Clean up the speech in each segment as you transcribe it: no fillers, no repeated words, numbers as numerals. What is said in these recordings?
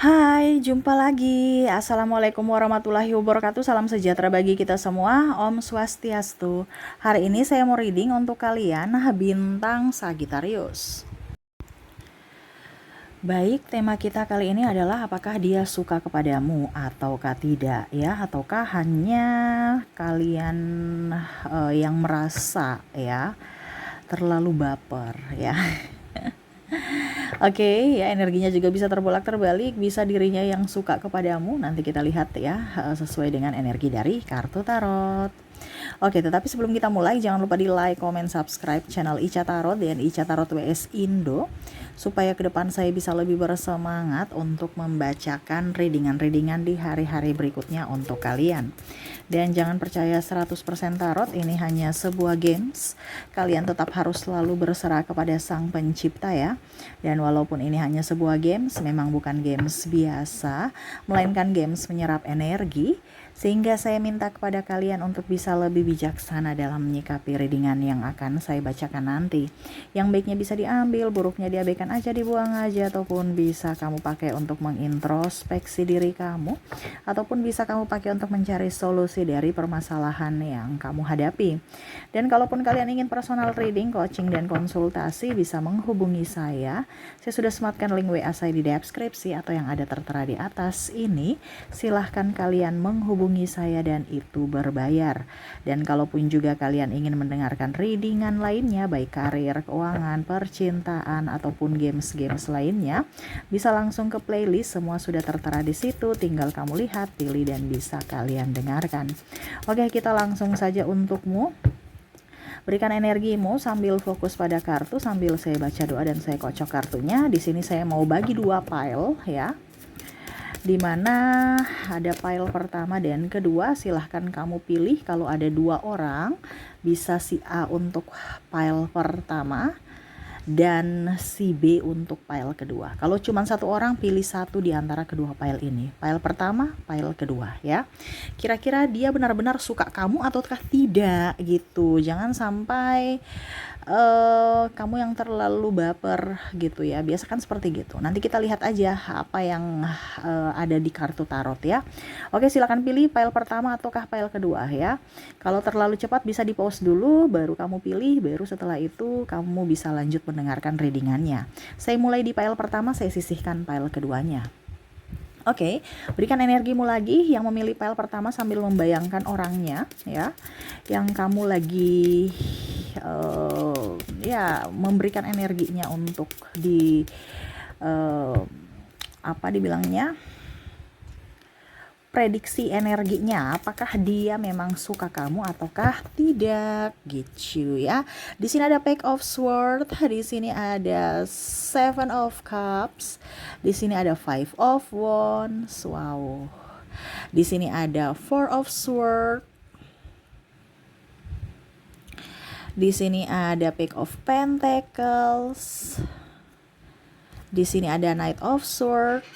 Hai, jumpa lagi. Assalamualaikum warahmatullahi wabarakatuh. Salam sejahtera bagi kita semua. Om Swastiastu. Hari ini saya mau reading untuk kalian bintang Sagittarius. Baik, tema kita kali ini adalah apakah dia suka kepadamu ataukah tidak ya, ataukah hanya kalian yang merasa ya terlalu baper ya. Oke, ya energinya juga bisa terbolak-terbalik, bisa dirinya yang suka kepadamu. Nanti kita lihat ya, sesuai dengan energi dari kartu tarot. Oke, tetapi sebelum kita mulai, jangan lupa di like, comment, subscribe channel Ica Tarot dan Ica Tarot WS Indo, supaya ke depan saya bisa lebih bersemangat untuk membacakan readingan-readingan di hari-hari berikutnya untuk kalian. Dan jangan percaya 100% tarot, ini hanya sebuah games. Kalian tetap harus selalu berserah kepada sang pencipta ya. Dan walaupun ini hanya sebuah games, memang bukan games biasa, melainkan games menyerap energi. Sehingga saya minta kepada kalian untuk bisa lebih bijaksana dalam menyikapi readingan yang akan saya bacakan nanti. Yang baiknya bisa diambil, buruknya diabaikan aja, dibuang aja, ataupun bisa kamu pakai untuk mengintrospeksi diri kamu, ataupun bisa kamu pakai untuk mencari solusi dari permasalahan yang kamu hadapi. Dan kalaupun kalian ingin personal reading, coaching, dan konsultasi, bisa menghubungi saya. Saya sudah sematkan link WA saya di deskripsi atau yang ada tertera di atas ini. Silahkan kalian menghubungi saya dan itu berbayar. Dan kalaupun juga kalian ingin mendengarkan readingan lainnya, baik karir, keuangan, percintaan, ataupun games-games lainnya, bisa langsung ke playlist, semua sudah tertera di situ, tinggal kamu lihat, pilih, dan bisa kalian dengarkan. Oke, kita langsung saja untukmu. Berikan energimu sambil fokus pada kartu, sambil saya baca doa dan saya kocok kartunya. Di sini saya mau bagi dua pile ya, dimana ada pile pertama dan kedua. Silahkan kamu pilih, kalau ada dua orang bisa si A untuk pile pertama dan si B untuk pile kedua. Kalau cuma satu orang, pilih satu di antara kedua pile ini, pile pertama, pile kedua ya. Kira-kira dia benar-benar suka kamu ataukah tidak gitu. Jangan sampai kamu yang terlalu baper gitu ya. Biasa kan seperti gitu. Nanti kita lihat aja apa yang ada di kartu tarot ya. Oke, silakan pilih pile pertama ataukah pile kedua ya. Kalau terlalu cepat bisa di pause dulu, baru kamu pilih, baru setelah itu kamu bisa lanjut mendengarkan readingannya. Saya mulai di pile pertama, saya sisihkan pile keduanya. Oke, berikan energimu lagi yang memilih pile pertama sambil membayangkan orangnya ya, yang kamu lagi ya memberikan energinya untuk di apa dibilangnya, prediksi energinya, apakah dia memang suka kamu ataukah tidak gitu ya. Di sini ada Page of Swords, di sini ada Seven of Cups, di sini ada Five of Wands, wow. Di sini ada Four of Swords, di sini ada Page of Pentacles, di sini ada Knight of Swords,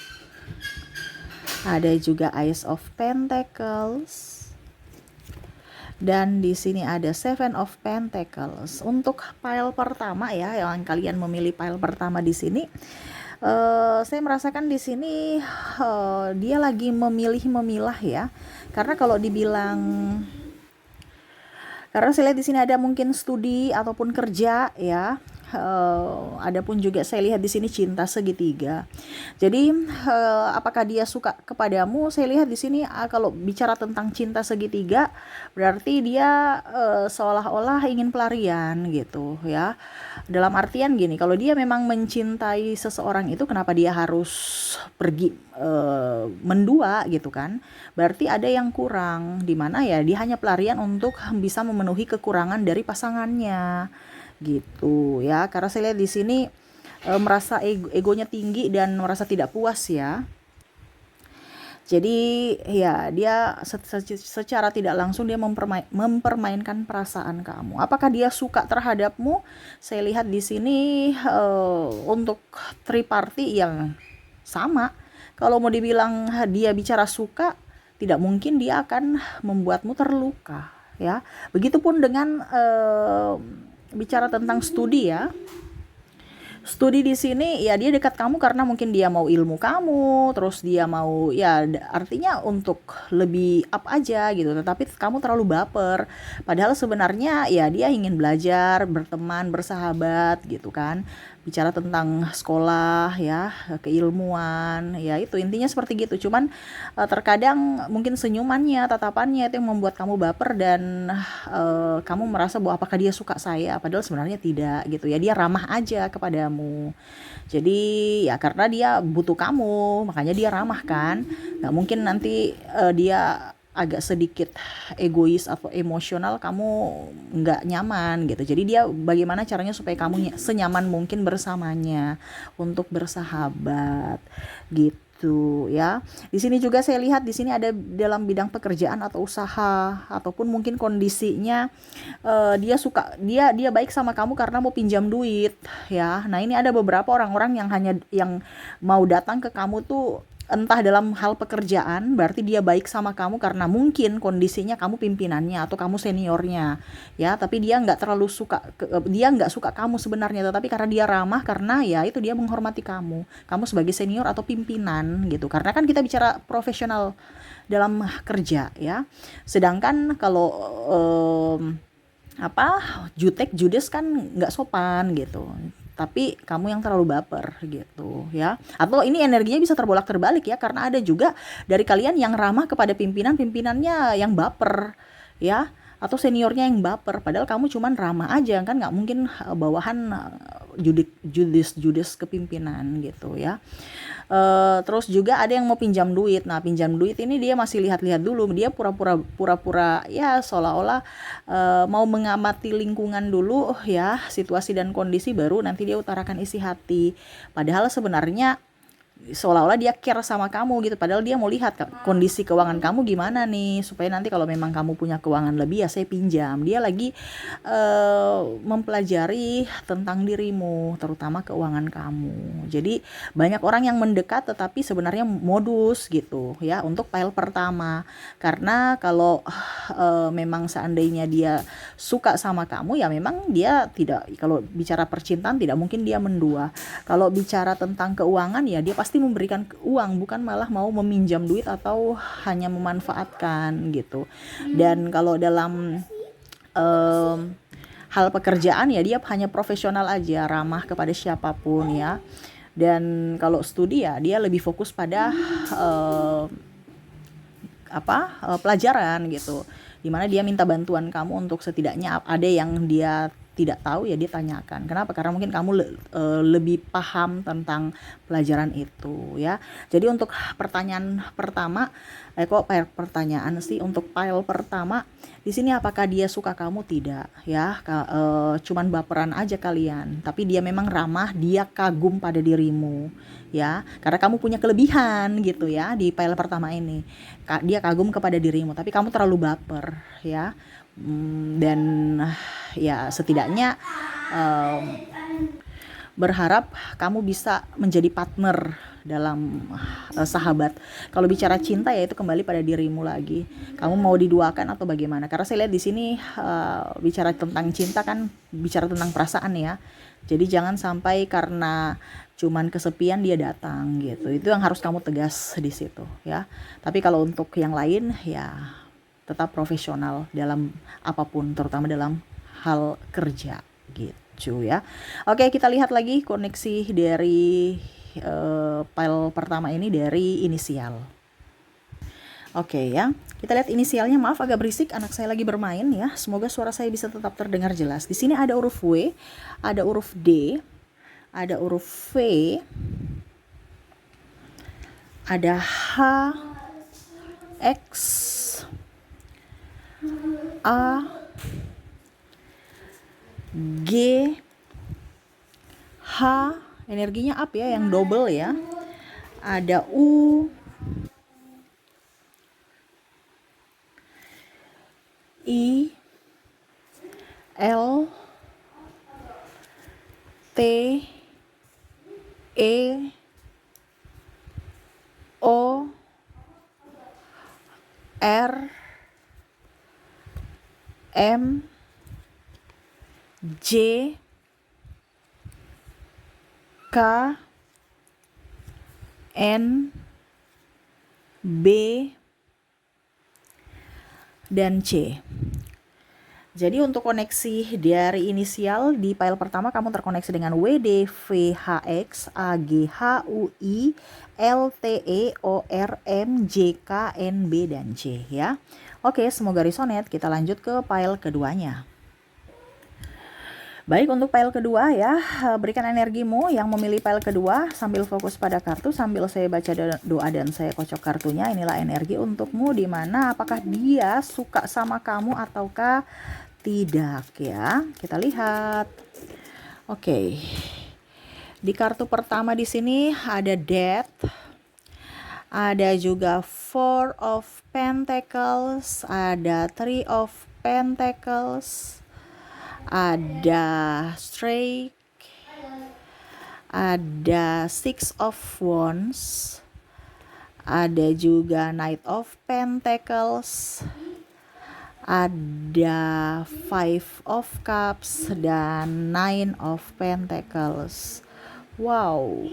ada juga Ace of Pentacles, dan di sini ada Seven of Pentacles. Untuk pile pertama ya, yang kalian memilih pile pertama di sini, saya merasakan di sini dia lagi memilah ya. Karena kalau dibilang, karena saya lihat di sini ada mungkin studi ataupun kerja ya. Adapun juga saya lihat di sini cinta segitiga. Jadi apakah dia suka kepadamu? Saya lihat di sini kalau bicara tentang cinta segitiga, berarti dia seolah-olah ingin pelarian gitu ya. Dalam artian gini, kalau dia memang mencintai seseorang itu, kenapa dia harus pergi mendua gitu kan? Berarti ada yang kurang, di mana ya dia hanya pelarian untuk bisa memenuhi kekurangan dari pasangannya gitu ya. Karena saya lihat di sini merasa egonya tinggi dan merasa tidak puas ya. Jadi ya dia secara tidak langsung dia mempermainkan perasaan kamu. Apakah dia suka terhadapmu? Saya lihat di sini untuk triparty yang sama. Kalau mau dibilang dia bicara suka, tidak mungkin dia akan membuatmu terluka ya. Begitupun dengan bicara tentang studi ya. Studi di sini ya dia dekat kamu karena mungkin dia mau ilmu kamu, terus dia mau ya artinya untuk lebih up aja gitu. Tetapi kamu terlalu baper. Padahal sebenarnya ya dia ingin belajar, berteman, bersahabat gitu kan. Bicara tentang sekolah ya, keilmuan, ya itu intinya seperti gitu. Cuman terkadang mungkin senyumannya, tatapannya itu yang membuat kamu baper dan kamu merasa bahwa apakah dia suka saya, padahal sebenarnya tidak gitu ya. Dia ramah aja kepadamu. Jadi ya karena dia butuh kamu, makanya dia ramah kan. Nggak mungkin nanti dia agak sedikit egois atau emosional, kamu nggak nyaman gitu. Jadi dia bagaimana caranya supaya kamu senyaman mungkin bersamanya untuk bersahabat gitu ya. Di sini juga saya lihat di sini ada dalam bidang pekerjaan atau usaha ataupun mungkin kondisinya dia baik sama kamu karena mau pinjam duit ya. Nah, ini ada beberapa orang-orang yang mau datang ke kamu tuh entah dalam hal pekerjaan, berarti dia baik sama kamu karena mungkin kondisinya kamu pimpinannya atau kamu seniornya ya, tapi dia nggak suka kamu sebenarnya, tetapi karena dia ramah, karena ya itu dia menghormati kamu sebagai senior atau pimpinan gitu, karena kan kita bicara profesional dalam kerja ya. Sedangkan kalau jutek judes kan nggak sopan gitu, tapi kamu yang terlalu baper gitu ya. Atau ini energinya bisa terbolak terbalik ya, karena ada juga dari kalian yang ramah kepada pimpinannya yang baper ya, atau seniornya yang baper, padahal kamu cuman ramah aja kan, nggak mungkin bawahan judes ke pimpinan gitu ya. Terus juga ada yang mau pinjam duit. Nah, pinjam duit ini dia masih lihat-lihat dulu, dia pura-pura ya seolah-olah mau mengamati lingkungan dulu ya, situasi dan kondisi, baru nanti dia utarakan isi hati. Padahal sebenarnya seolah-olah dia care sama kamu gitu, padahal dia mau lihat kondisi keuangan kamu gimana nih, supaya nanti kalau memang kamu punya keuangan lebih ya saya pinjam. Dia lagi mempelajari tentang dirimu, terutama keuangan kamu. Jadi banyak orang yang mendekat tetapi sebenarnya modus gitu ya untuk file pertama, karena kalau memang seandainya dia suka sama kamu ya memang dia tidak, kalau bicara percintaan tidak mungkin dia mendua. Kalau bicara tentang keuangan ya dia pasti memberikan uang, bukan malah mau meminjam duit atau hanya memanfaatkan gitu. Dan kalau dalam hal pekerjaan ya dia hanya profesional aja, ramah kepada siapapun ya. Dan kalau studi ya dia lebih fokus pada pelajaran gitu, dimana dia minta bantuan kamu untuk setidaknya ada yang dia tidak tahu ya dia tanyakan. Kenapa? Karena mungkin kamu lebih paham tentang pelajaran itu ya. Jadi untuk pertanyaan pertama, pertanyaan sih untuk file pertama di sini, apakah dia suka kamu? Tidak ya, cuman baperan aja kalian, tapi dia memang ramah, dia kagum pada dirimu ya, karena kamu punya kelebihan gitu ya di file pertama ini. Dia kagum kepada dirimu, tapi kamu terlalu baper ya. Dan ya setidaknya berharap kamu bisa menjadi partner dalam sahabat. Kalau bicara cinta ya itu kembali pada dirimu lagi. Kamu mau diduakan atau bagaimana? Karena saya lihat di sini bicara tentang cinta kan bicara tentang perasaan ya. Jadi jangan sampai karena cuman kesepian dia datang gitu. Itu yang harus kamu tegas di situ ya. Tapi kalau untuk yang lain ya tetap profesional dalam apapun, terutama dalam hal kerja gitu ya. Oke, kita lihat lagi koneksi dari file pertama ini dari inisial. Oke ya, kita lihat inisialnya. Maaf agak berisik, anak saya lagi bermain ya. Semoga suara saya bisa tetap terdengar jelas. Di sini ada huruf W, ada huruf D, ada huruf V, ada H, X, A, G, H, energinya up ya, yang double ya. Ada U, I, L, T, E, O, R, M, J, K, N, B, dan C. Jadi untuk koneksi dari inisial di file pertama kamu terkoneksi dengan W, D, V, H, X, A, G, H, U, I, L, T, E, O, R, M, J, K, N, B, dan C ya. Oke, semoga resonate. Kita lanjut ke file keduanya. Baik, untuk file kedua ya, berikan energimu yang memilih file kedua sambil fokus pada kartu, sambil saya baca doa dan saya kocok kartunya. Inilah energi untukmu, di mana apakah dia suka sama kamu ataukah tidak ya. Kita lihat. Oke. Di kartu pertama di sini ada Death. Ada juga Four of Pentacles, ada Three of Pentacles, ada Strike, ada Six of Wands, ada juga Knight of Pentacles, ada Five of Cups, dan Nine of Pentacles. Wow.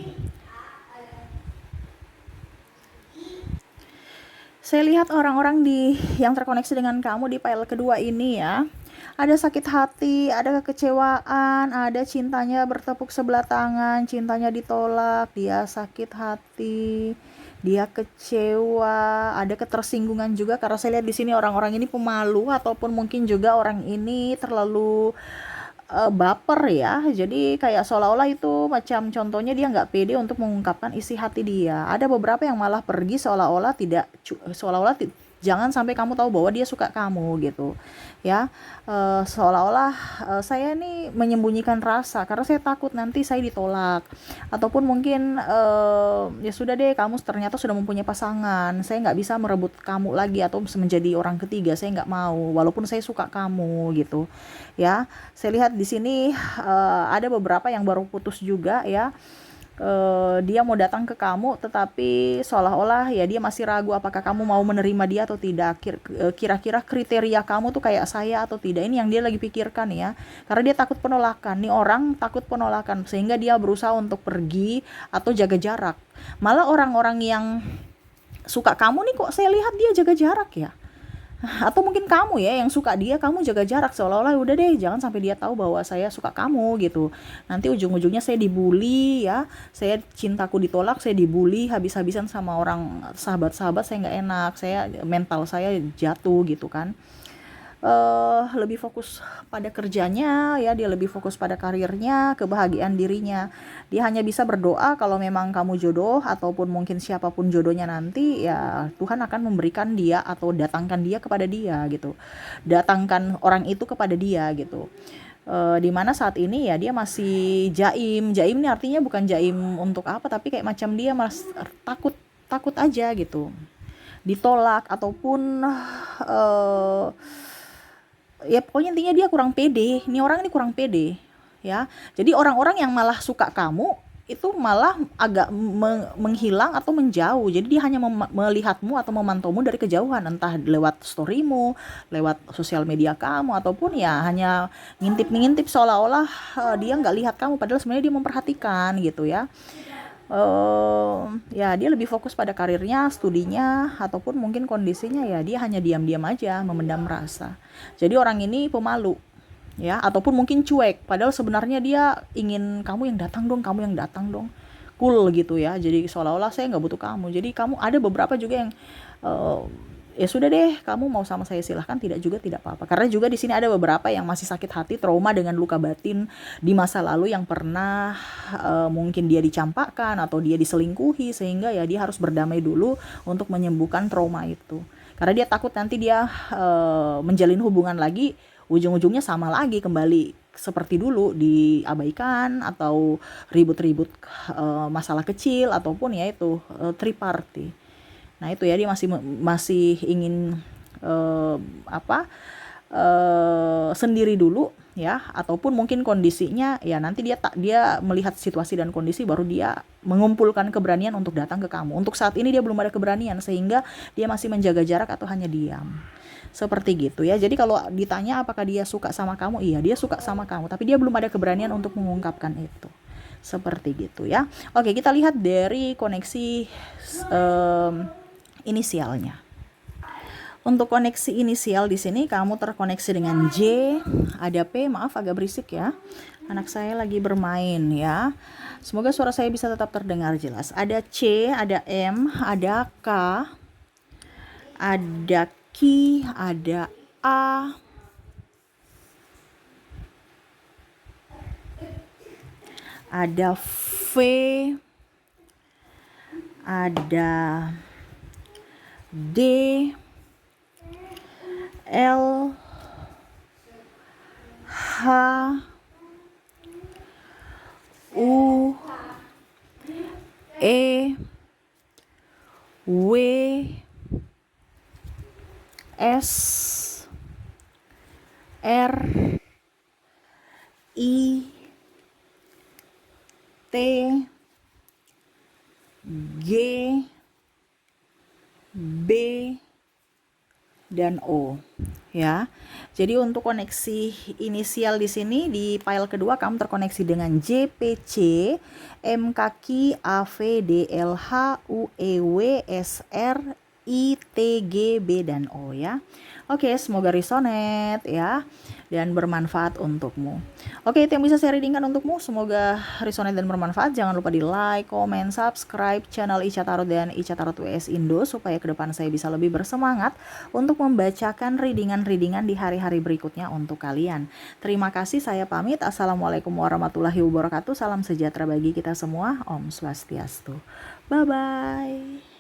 Saya lihat orang-orang yang terkoneksi dengan kamu di file kedua ini ya. Ada sakit hati, ada kekecewaan, ada cintanya bertepuk sebelah tangan, cintanya ditolak, dia sakit hati, dia kecewa, ada ketersinggungan juga karena saya lihat di sini orang-orang ini pemalu ataupun mungkin juga orang ini terlalu baper ya. Jadi kayak seolah-olah itu macam contohnya dia nggak pede untuk mengungkapkan isi hati dia. Ada beberapa yang malah pergi seolah-olah jangan sampai kamu tahu bahwa dia suka kamu gitu ya. Seolah-olah saya nih menyembunyikan rasa karena saya takut nanti saya ditolak, ataupun mungkin ya sudah deh, kamu ternyata sudah mempunyai pasangan, saya nggak bisa merebut kamu lagi atau menjadi orang ketiga, saya nggak mau walaupun saya suka kamu gitu ya. Saya lihat di sini ada beberapa yang baru putus juga ya. Dia mau datang ke kamu tetapi seolah-olah ya dia masih ragu apakah kamu mau menerima dia atau tidak. Kira-kira kriteria kamu tuh kayak saya atau tidak, ini yang dia lagi pikirkan ya, karena dia takut penolakan. Nih orang takut penolakan sehingga dia berusaha untuk pergi atau jaga jarak. Malah orang-orang yang suka kamu nih kok saya lihat dia jaga jarak ya. Atau mungkin kamu ya yang suka dia, kamu jaga jarak seolah-olah udah deh jangan sampai dia tahu bahwa saya suka kamu gitu. Nanti ujung-ujungnya saya dibully ya, saya cintaku ditolak, saya dibully habis-habisan sama orang sahabat-sahabat, saya nggak enak, mental saya jatuh gitu kan. Lebih fokus pada kerjanya ya, dia lebih fokus pada karirnya, kebahagiaan dirinya. Dia hanya bisa berdoa kalau memang kamu jodoh ataupun mungkin siapapun jodohnya nanti ya, Tuhan akan memberikan dia atau datangkan dia kepada dia gitu. Datangkan orang itu kepada dia gitu. Dimana saat ini ya dia masih jaim ini artinya bukan jaim untuk apa, tapi kayak macam dia takut aja gitu ditolak ataupun ya pokoknya intinya dia kurang pede. Ini orang ini kurang pede ya. Jadi orang-orang yang malah suka kamu itu malah agak menghilang atau menjauh. Jadi dia hanya melihatmu atau memantaumu dari kejauhan, entah lewat storymu, lewat sosial media kamu, ataupun ya hanya ngintip seolah-olah dia nggak lihat kamu, padahal sebenarnya dia memperhatikan gitu ya. Ya dia lebih fokus pada karirnya, studinya, ataupun mungkin kondisinya ya dia hanya diam-diam aja, memendam rasa. Jadi orang ini pemalu ya, ataupun mungkin cuek, padahal sebenarnya dia ingin kamu yang datang dong, cool gitu ya. Jadi seolah-olah saya nggak butuh kamu. Jadi kamu ada beberapa juga yang ya sudah deh, kamu mau sama saya silahkan, tidak juga tidak apa-apa. Karena juga di sini ada beberapa yang masih sakit hati, trauma dengan luka batin di masa lalu yang pernah mungkin dia dicampakkan atau dia diselingkuhi, sehingga ya dia harus berdamai dulu untuk menyembuhkan trauma itu. Karena dia takut nanti dia menjalin hubungan lagi, ujung-ujungnya sama lagi kembali seperti dulu, diabaikan atau ribut-ribut masalah kecil ataupun ya itu triparty. Nah itu ya, dia masih ingin sendiri dulu ya, ataupun mungkin kondisinya ya nanti dia melihat situasi dan kondisi baru dia mengumpulkan keberanian untuk datang ke kamu. Untuk saat ini dia belum ada keberanian sehingga dia masih menjaga jarak atau hanya diam. Seperti gitu ya. Jadi kalau ditanya apakah dia suka sama kamu, iya dia suka sama kamu, tapi dia belum ada keberanian untuk mengungkapkan itu. Seperti gitu ya. Oke, kita lihat dari koneksi inisialnya. Untuk koneksi inisial di sini kamu terkoneksi dengan J, ada P, maaf agak berisik ya. Anak saya lagi bermain ya. Semoga suara saya bisa tetap terdengar jelas. Ada C, ada M, ada K, ada Q, ada A, ada V, ada D, L, H, U, E, W, S, R, I, T, G, B, dan O ya. Jadi untuk koneksi inisial di sini di file kedua kamu terkoneksi dengan JPC, MKQ, AV, DLH, UEW, SR, ITG, B, dan O ya. Oke, semoga resonate ya dan bermanfaat untukmu. Oke, itu yang bisa saya readingkan untukmu. Semoga resonate dan bermanfaat. Jangan lupa di like, comment, subscribe channel Ica Tarot dan Ica Tarot WS Indo supaya ke depan saya bisa lebih bersemangat untuk membacakan readingan-readingan di hari-hari berikutnya untuk kalian. Terima kasih, saya pamit. Assalamualaikum warahmatullahi wabarakatuh. Salam sejahtera bagi kita semua. Om Swastiastu. Bye-bye.